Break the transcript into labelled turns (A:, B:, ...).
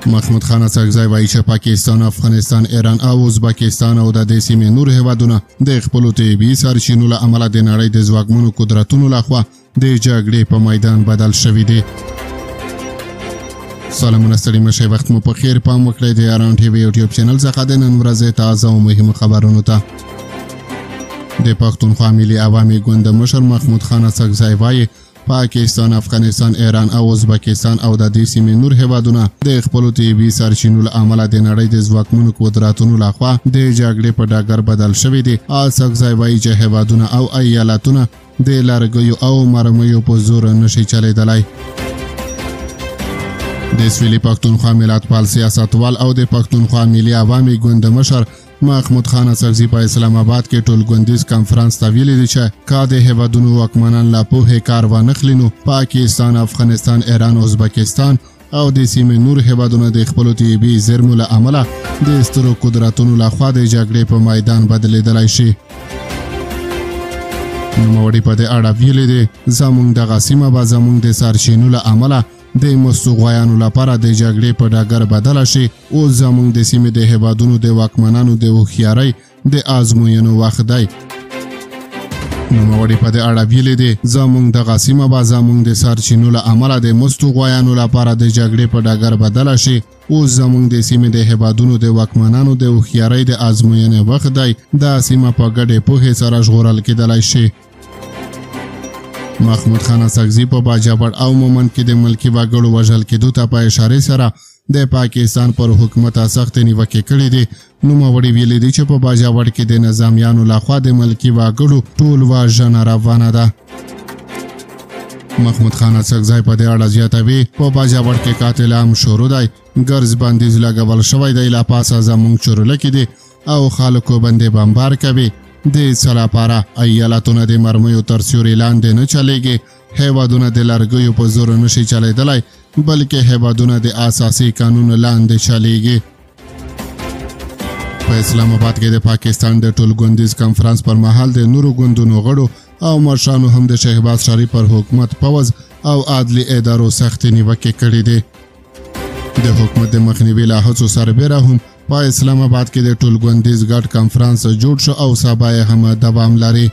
A: محمود خان اڅکزی وایي چې پاکستان، افغانستان، ایران او ازبکستان او د دې سیمې نور هیوادونه د خپلو طبیعي سرچینو له امله د نړۍ د ځواکمنو قدرتونو لخوا د جګړې په میدان بدل شوي دي. سلامونه ستړي مشئ، وخت مو په خیر. پام وکړئ د ایران ټي وي یوټیوب چینل څخه د نن ورځې تازه او مهمو خبرونو ته. د پښتونخوا ملي عوامي ګوند مشر محمود خان اڅکزی وایي پاکستان، افغانستان، ایران او ازبکستان او د دې سیمې نور هیوادونه د خپلو طبیعي سرچینو له امله د نړۍ د ځواکمنو قدرتونو لخوا د جګړې په ډګر بدل شوي دي. اڅکزی وایي چې هیوادونه او ایالتونه د لرګیو او مرمیو په زور نشي چلیدلی. د سویلي پښتونخوا ملتپال سیاستوال او د پښتونخوا ملي عوامي ګوند مشر محمود خان اڅکزی په اسلام آباد کې ټولګوندیز کانفرنس ته ویلي دي چې که د هیوادونو واکمنان لا پوهې کار وانخلي نو پاکستان، افغانستان، ایران، ازبکستان او د سیمې نور هیوادونه د خپلو طبیعي زیرمو له امله د سترو قدرتونو لخوا د جګړې په میدان بدلیدلی شي. نوموړي په دې اړه ویلي دي زموږ دغه سیمه به زموږ د سرچینو له امله د مستو غویانو لپاره د جګړې په ډګر بدله شي. اوس زموږ د سیمې د هیوادونو د واکمنانو د هوښیارۍ د ازموینو وخت دی. نوموړي په دې اړه ویلي دي زموږ دغه سیمه به زموږ د سرچینو له امله د مستو غویانو لپاره د جګړې په ډګر بدله شي. اوس زموږ د سیمې د هیوادونو د واکمنانو د هوښیارۍ د ازموینې وخت دی. دا سیمه په ګډې پوهې سره ژغورل کېدلی شي. محمود خان اڅکزی په باجوړ او مومند کې د ملکي وګړو وژل کېدو ته په اشارې سره د پاکستان پر حکومت سخت نیوکې کړې دي. نوموړي ویلي دي چې په باجوړ کې د نظامیانو لخوا د ملکي وګړو ټول وژنه روانه ده. محمود خان اڅکزی په دې اړه زیاتوي په باجوړ کې قاتل عام شروع دی، ګرځ بندیز لګول شوی دی، لا پاسه زموږ چورله کې دي او خلکو باندې بمبار کوي. د څه لپاره؟ ایالتونه د مرمیو تر سیوري لاندې نه چلیږي، هیوادونه د لرګیو په زور نشي چلیدلی، بلکې هیوادونه د اساسي قانون لاندې چلیږي. په اسلام آباد کې د پاکستان د ټولګوندیز کانفرنس پر مهال د نورو ګوندونو غړو او مشرانو هم د شهباز شریف پر حکومت، پوځ او عدلي ادارو سختې نیوکې کړې دي. د حکومت د مخنیوي له هڅو سربیره هم په اسلام آباد کې د ټولګوندیز ګډ کانفرنس جوړ شو او سبا یې هم دوام لري.